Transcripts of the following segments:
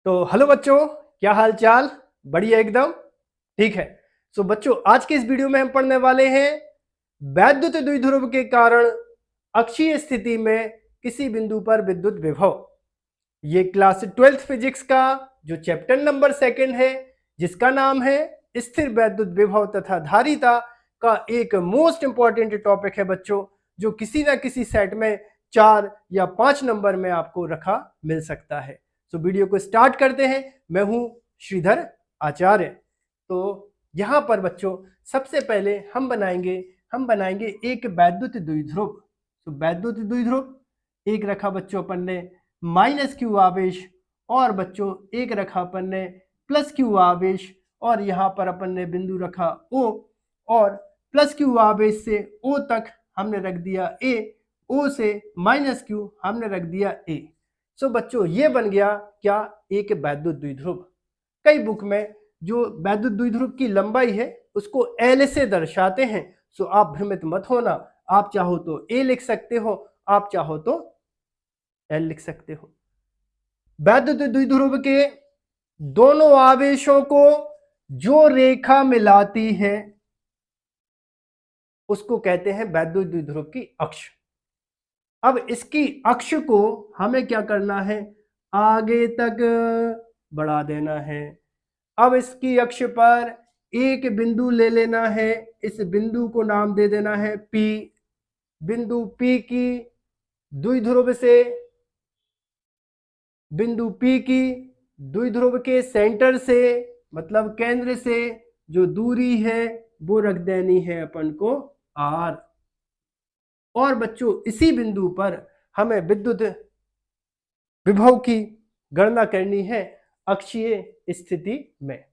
तो हेलो बच्चों, क्या हाल चाल? बढ़िया एकदम। ठीक है। सो बच्चों, आज के इस वीडियो में हम पढ़ने वाले हैं वैद्युत द्विध्रुव के कारण अक्षीय स्थिति में किसी बिंदु पर विद्युत विभव। ये क्लास 12th फिजिक्स का जो चैप्टर नंबर 2 है, जिसका नाम है स्थिर वैद्युत विभव तथा धारिता का एक मोस्ट इंपॉर्टेंट टॉपिक है बच्चों, जो किसी ना किसी सेट में 4 या 5 नंबर में आपको रखा मिल सकता है। तो वीडियो को स्टार्ट करते हैं। मैं हूं श्रीधर आचार्य। तो यहां पर बच्चों सबसे पहले हम बनाएंगे एक वैद्युत द्विध्रुव। तो वैद्युत द्विध्रुव एक रखा बच्चों अपन ने -q आवेश, और बच्चों एक रखा अपन ने +q आवेश, और यहां पर अपन ने बिंदु रखा O, और +q आवेश से O तक हमने रख दिया A, O से -q हमने रख दिया A। सो बच्चों ये बन गया क्या? एक वैद्युत द्विध्रुव। कई बुक में जो वैद्युत द्विध्रुव की लंबाई है उसको L से दर्शाते हैं। सो आप भ्रमित मत होना, आप चाहो तो A लिख सकते हो, आप चाहो तो L लिख सकते हो। वैद्युत द्विध्रुव के दोनों आवेशों को जो रेखा मिलाती है उसको कहते हैं वैद्युत द्विध्रुव की अक्ष। अब इसकी अक्ष को हमें क्या करना है? आगे तक बढ़ा देना है। अब इसकी अक्ष पर एक बिंदु ले लेना है, इस बिंदु को नाम दे देना है P। बिंदु P की द्विध्रुव से, बिंदु P की द्विध्रुव के सेंटर से, मतलब केंद्र से जो दूरी है वो रख देनी है अपन को R। और बच्चों इसी बिंदु पर हमें विद्युत विभव की गणना करनी है अक्षीय स्थिति में।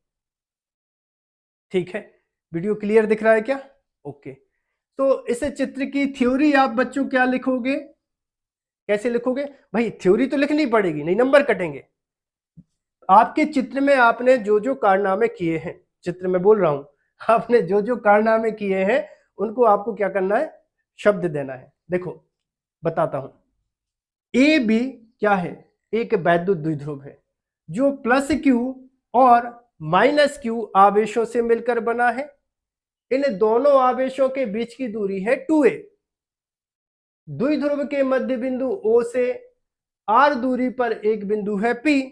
ठीक है, वीडियो क्लियर दिख रहा है क्या? ओके। तो इस चित्र की थ्योरी आप बच्चों क्या लिखोगे? कैसे लिखोगे भाई? थ्योरी तो लिखनी पड़ेगी, नहीं नंबर कटेंगे। आपके चित्र में आपने जो जो कारनामे किए हैं, चित्र में बोल रहा हूं, आपने जो जो कारनामे किए हैं उनको आपको क्या करना है? शब्द देना है। देखो बताता हूं। ए बी क्या है? एक वैद्युत द्विध्रुव है जो +q और -q आवेशों से मिलकर बना है। इन दोनों आवेशों के बीच की दूरी है 2a। द्विध्रुव के मध्य बिंदु O से r दूरी पर एक बिंदु है P,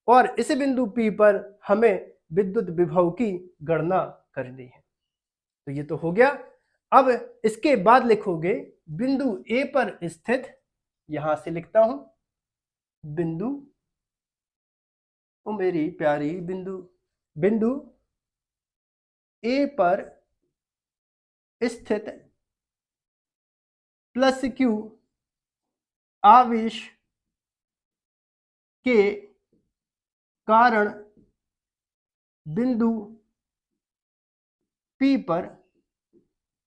और इस बिंदु P पर हमें विद्युत विभव की गणना करनी है। तो ये तो हो गया। अब इसके बाद लिखोगे बिंदु A पर स्थित, यहां से लिखता हूं बिंदु, ओ मेरी प्यारी बिंदु A पर स्थित +q आवेश के कारण बिंदु P पर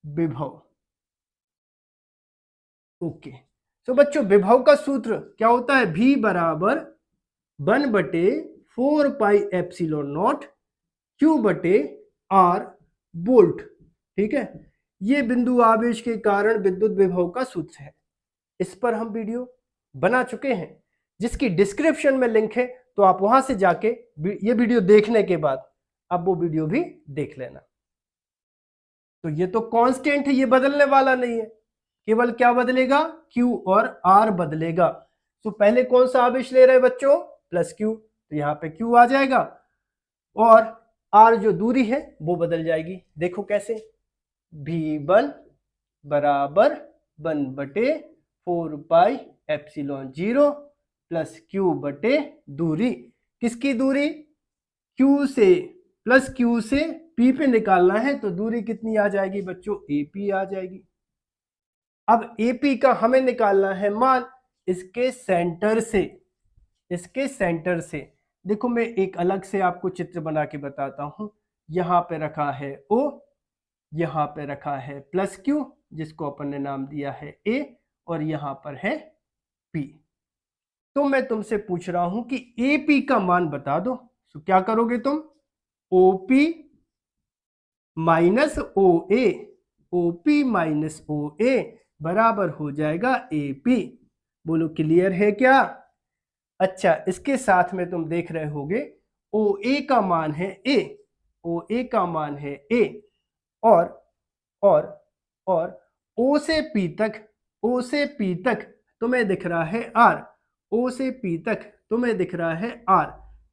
विभव। ओके। तो बच्चों विभव का सूत्र क्या होता है? V बराबर 1/4πε0 Q/R वोल्ट। ठीक है, ये बिंदु आवेश के कारण विद्युत विभव का सूत्र है। इस पर हम वीडियो बना चुके हैं, जिसकी डिस्क्रिप्शन में लिंक है, तो आप वहां से जाके ये वीडियो देखने के बाद अब वो वीडियो भी देख लेना। तो ये तो कांस्टेंट है, ये बदलने वाला नहीं है। केवल क्या बदलेगा? Q और R बदलेगा। तो पहले कौन सा आवेश ले रहे हैं बच्चों? +q, तो यहाँ पे Q आ जाएगा, और R जो दूरी है वो बदल जाएगी। देखो कैसे? V1 बराबर 1/4πε0 +q बटे दूरी। किसकी दूरी? Q से, +q से P पे निकालना है, तो दूरी कितनी आ जाएगी बच्चों? AP आ जाएगी। अब AP का हमें निकालना है मान इसके सेंटर से, इसके सेंटर से। देखो मैं एक अलग से आपको चित्र बना के बताता हूं। यहां पे रखा है O, यहां पे रखा है +q जिसको अपन ने नाम दिया है A, और यहां पर है P। तो मैं तुमसे पूछ रहा हूं कि AP का मान बता दो। तो क्या करोगे तुम? OP minus OA, OP minus OA बराबर हो जाएगा AP। बोलो क्लियर है क्या? अच्छा, इसके साथ में तुम देख रहे होगे ओ ए का मान है ए, ओ ए का मान है ए, और और ओ से पी तक, ओ से पी तक तुम्हें दिख रहा है आर, ओ से पी तक तुम्हें दिख रहा है आर।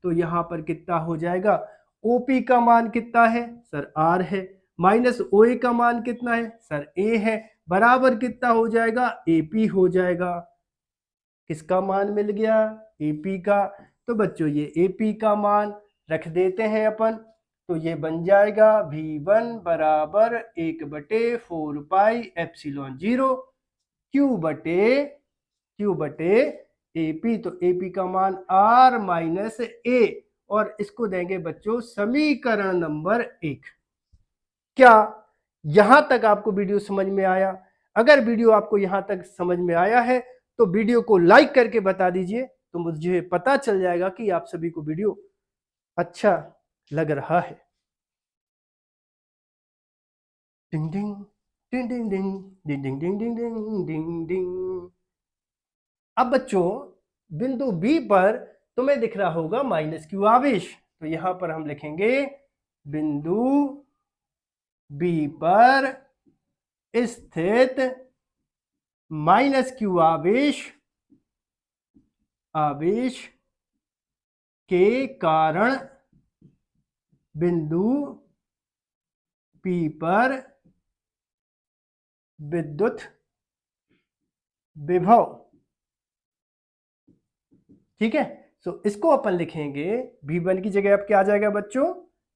तो यहां पर कितना हो जाएगा, ओपी का मान कितना है सर आर है, माइनस ओ ए का मान कितना है सर ए है, बराबर कितना हो जाएगा एपी हो जाएगा। किसका मान मिल गया, एपी का। तो बच्चों ये एपी का मान रख देते हैं अपन, तो ये बन जाएगा V1 बराबर 1/4 पाई एप्सिलॉन 0 क्यू बटे एपी। तो एपी का मान आर माइनस ए, और इसको देंगे बच्चों समीकरण नंबर 1। क्या यहां तक आपको वीडियो समझ में आया? अगर वीडियो आपको यहां तक समझ में आया है तो वीडियो को लाइक करके बता दीजिए, तो मुझे पता चल जाएगा कि आप सभी को वीडियो अच्छा लग रहा है। डिंग डिंग डिंग डिंग डिंग डिंग डिंग डिंग डिंग डिंग डिंग। अब बच्चों बिंदु बी पर तुम्हें दिख रहा होगा माइनस क्यू आवेश, तो यहां पर हम लिखेंगे बिंदु बी पर स्थित माइनस क्यू आवेश के कारण बिंदु पी पर विद्युत विभव। ठीक है, सो इसको अपन लिखेंगे V1 की जगह अब क्या आ जाएगा बच्चों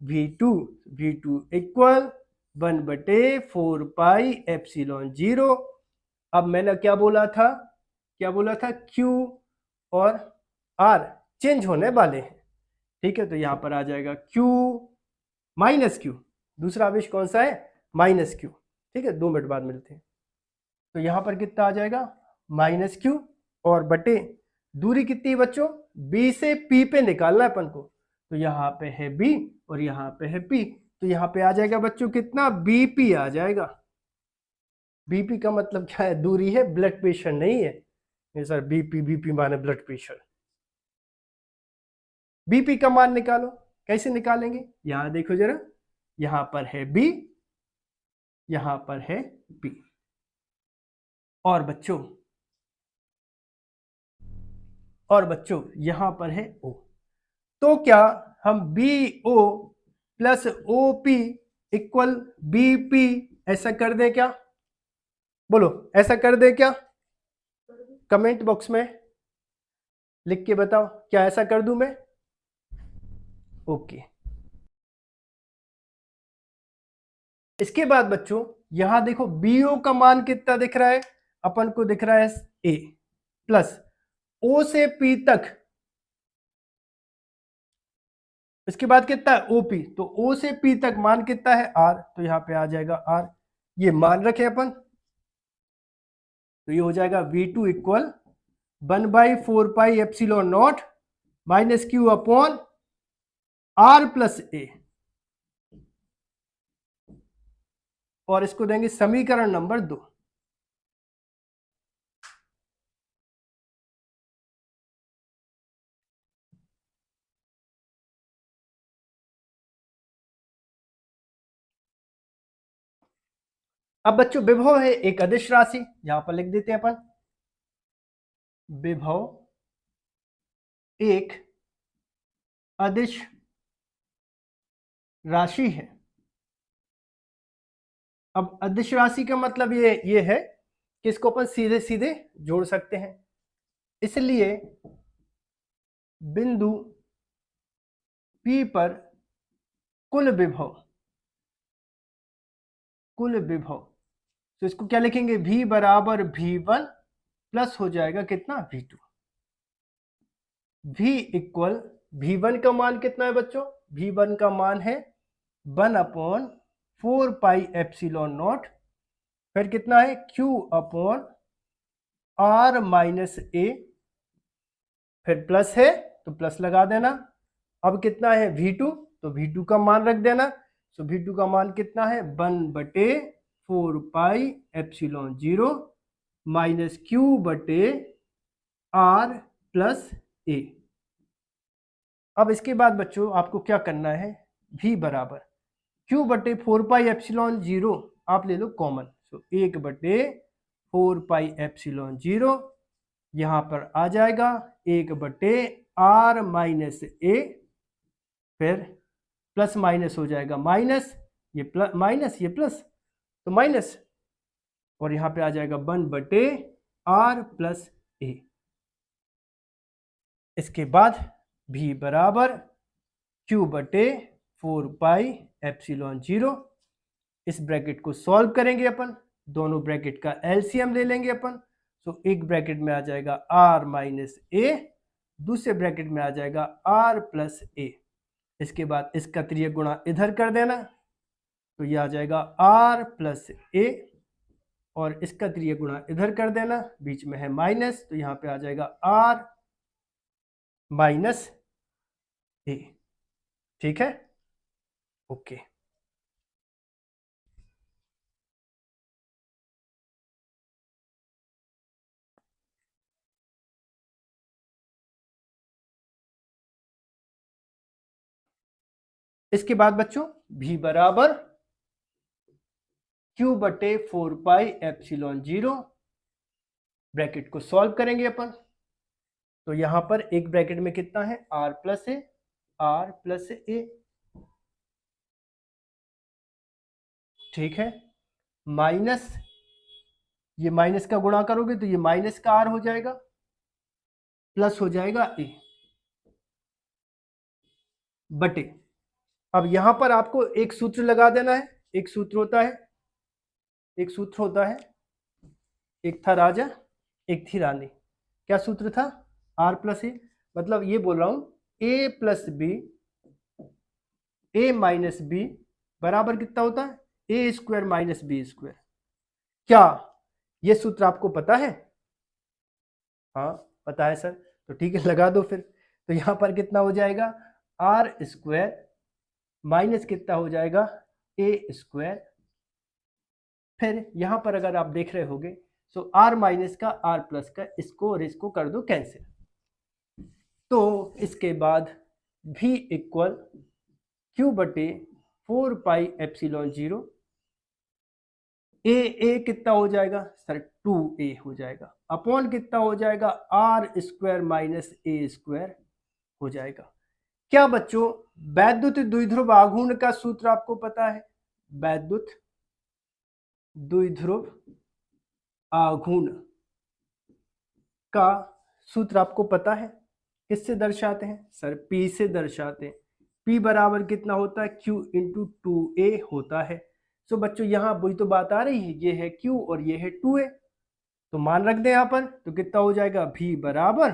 V2 इक्वल 1/4 पाई एप्सिलॉन 0। अब मैंने क्या बोला था Q और R चेंज होने वाले हैं। ठीक है, तो यहां पर आ जाएगा Q माइनस Q, दूसरा आवेश कौन सा है माइनस Q। ठीक है, 2 मिनट बाद मिलते हैं। तो यहां पर कितना आ जाएगा माइनस Q, और बटे दूरी कितनी है बच्चों B से P पे निकालना है अपन को, तो यहां पे है B और यहां पे है P, तो यहां पे आ जाएगा बच्चों कितना BP आ जाएगा। बीपी का मतलब क्या है, दूरी है, ब्लड प्रेशर नहीं है। नहीं सर बीपी माने ब्लड प्रेशर। बीपी का मान निकालो, कैसे निकालेंगे, यहां देखो जरा, यहां पर है B, यहां पर है P, और बच्चों यहां पर है O। तो क्या हम BO plus OP equal BP ऐसा कर दें क्या, बोलो ऐसा कर दें क्या, कमेंट बॉक्स में लिख के बताओ, क्या ऐसा कर दूं मैं? ओके। इसके बाद बच्चों यहां देखो BO का मान कितना दिख रहा है, अपन को दिख रहा है A प्लस O से P तक, इसके बाद कितना है OP, तो O से P तक मान कितना है R, तो यहां पे आ जाएगा R, ये मान रखे अपन, तो ये हो जाएगा V2 equal 1/4 pi epsilon not minus Q upon R plus A, और इसको देंगे समीकरण नंबर 2। अब बच्चों विभव है एक अदिश राशि, यहां पर लिख देते हैं अपन, विभव एक अदिश राशि है। अब अदिश राशि का मतलब ये है कि इसको अपन सीधे सीधे जोड़ सकते हैं, इसलिए बिंदु P पर कुल विभव, तो इसको क्या लिखेंगे V बराबर V1 प्लस हो जाएगा कितना V2। V इक्वल V1 का मान कितना है बच्चों, V1 का मान है 1/4 पाई एप्सिलॉन नॉट, फिर कितना है Q upon R minus A, फिर प्लस है तो प्लस लगा देना। अब कितना है V2, तो V2 का मान रख देना, तो V2 का मान कितना है 1/4 पाई एप्सिलॉन 0 माइनस Q बटे R प्लस ए। अब इसके बाद बच्चों आपको क्या करना है, v बराबर q बटे 4πε0 आप ले लो कॉमन, तो 1/4πε0 यहां पर आ जाएगा 1/r माइनस ए, फिर प्लस माइनस हो जाएगा माइनस, ये प्लस माइनस ये प्लस तो माइनस, और यहां पे आ जाएगा 1/r प्लस ए। इसके बाद v बराबर q बटे 4πε0, इस ब्रैकेट को सॉल्व करेंगे अपन, दोनों ब्रैकेट का एलसीएम ले लेंगे अपन, तो एक ब्रैकेट में आ जाएगा r माइनस ए, दूसरे ब्रैकेट में आ जाएगा r प्लस ए। इसके बाद इसका त्रिय गुणा इधर कर देना, तो ये आ जाएगा r प्लस ए, और इसका त्रिय गुणा इधर कर देना, बीच में है माइनस, तो यहां पे आ जाएगा r माइनस ए। ठीक है, ओके। इसके बाद बच्चों v बराबर q बटे 4πε0, ब्रैकेट को सॉल्व करेंगे अपन, तो यहां पर एक ब्रैकेट में कितना है r प्लस ए, ठीक है, माइनस, ये माइनस का गुणा करोगे तो ये माइनस का r हो जाएगा, प्लस हो जाएगा ए बटे, अब यहां पर आपको एक सूत्र लगा देना है, एक सूत्र होता है, एक था राजा एक थी रानी, क्या सूत्र था, r प्लस ए, मतलब ये बोल रहा हूं a plus B, a minus B बराबर कितना होता है, a square minus B square. क्या ये सूत्र आपको पता है? हाँ पता है सर, तो ठीक है लगा दो फिर। तो यहां पर कितना हो जाएगा, आर स्क्वायर माइनस कितना हो जाएगा, ए स्क्वायर, फिर यहां पर अगर आप देख रहे होगे तो आर माइनस का आर प्लस का, इसको और इसको कर दो कैंसिल, तो इसके बाद v इक्वल q बटे 4πε0, ए कितना हो जाएगा सर, 2a हो जाएगा, अपॉन कितना हो जाएगा, R square minus A square हो जाएगा। क्या बच्चों वैद्युत द्विध्रुव आघूर्ण का सूत्र आपको पता है? वैद्युत द्विध्रुव आघूर्ण का सूत्र आपको पता है? किससे दर्शाते हैं सर? P से दर्शाते हैं। P बराबर कितना होता है, Q इंटू 2a होता है। तो बच्चों यहाँ वही तो बात आ रही है, ये है Q और ये है 2a, तो मान रख दें यहाँ पर, तो कितना हो जाएगा, V बराबर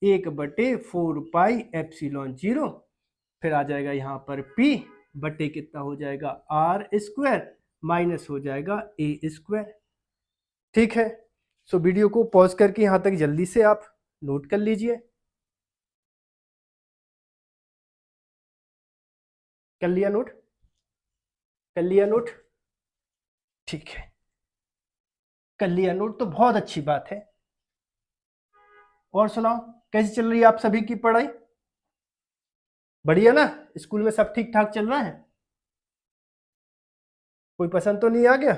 1/4πε0, फिर आ जाएगा यहाँ पर P बटे कितना हो जाएगा, आर स्क्वायर माइनस हो जाएगा ए स्क्वायर। ठीक है, सो वीडियो को पॉज करके यहाँ तक जल्दी से आप नोट कर लीजिए। कर लिया नोट? कर लिया नोट? ठीक है, कर लिया नोट तो बहुत अच्छी बात है। और सुनाओ कैसी चल रही है आप सभी की पढ़ाई? बढ़िया ना? स्कूल में सब ठीक ठाक चल रहा है? कोई पसंद तो नहीं आ गया?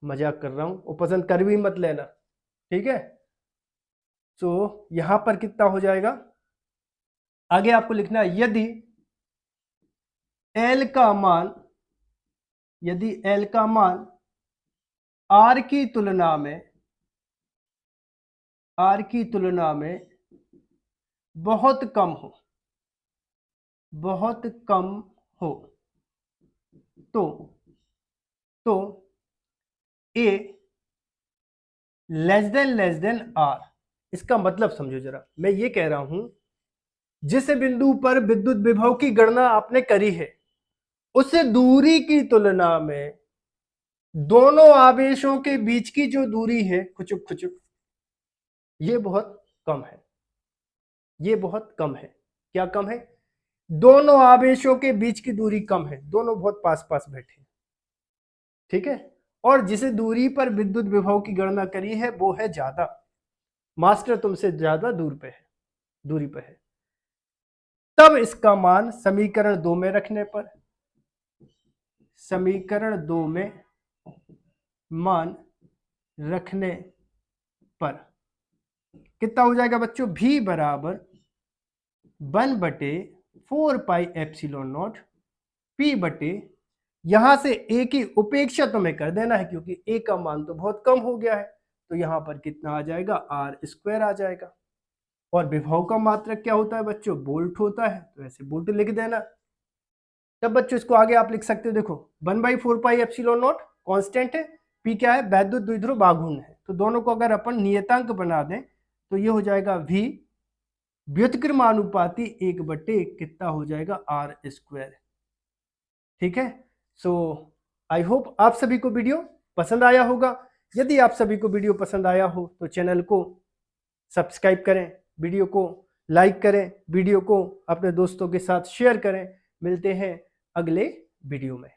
मजाक कर रहा हूं, वो पसंद कर भी मत लेना, ठीक है। तो यहां पर कितना हो जाएगा, आगे आपको लिखना है, यदि L का मान, यदि L का मान R की तुलना में बहुत कम हो, तो A लेस देन R। इसका मतलब समझो जरा, मैं ये कह रहा हूं, जिस बिंदु पर विद्युत विभव की गणना आपने करी है, उस दूरी की तुलना में दोनों आवेशों के बीच की जो दूरी है खुचुक, ये बहुत कम है, ये बहुत कम है। क्या कम है? दोनों आवेशों के बीच की दूरी कम है, दोनों बहुत पास पास बैठे हैं, ठीक है। और जिस दूरी पर विद्युत विभव की गणना करी है वो है ज्यादा, मास्टर तुमसे ज्यादा दूरी पे है। तब इसका मान समीकरण 2 में रखने पर, समीकरण 2 में मान रखने पर कितना हो जाएगा बच्चों, v बराबर 1/4πε0 p बटे, यहां से a की उपेक्षा तुम्हें कर देना है क्योंकि a का मान तो बहुत कम हो गया है, तो यहां पर कितना आ जाएगा, r² आ जाएगा। और विभव का मात्रक क्या होता है बच्चों, वोल्ट होता है, तो ऐसे वोल्ट लिख देना। तब बच्चों इसको आगे आप लिख सकते हो, देखो 1/4πε0 कांस्टेंट है, p क्या है, वैद्युत द्विध्रुव आघूर्ण है, तो दोनों को अगर अपन नियतांक बना दें तो ये हो जाएगा v व्युत्क्रमानुपाती 1/, कितना हो जाएगा, r²। ठीक है। सो आई होप आप सभी को वीडियो पसंद आया होगा। यदि आप सभी को वीडियो पसंद आया हो तो चैनल को सब्सक्राइब करें, वीडियो को लाइक करें, वीडियो को अपने दोस्तों के साथ शेयर करें। मिलते हैं अगले वीडियो में।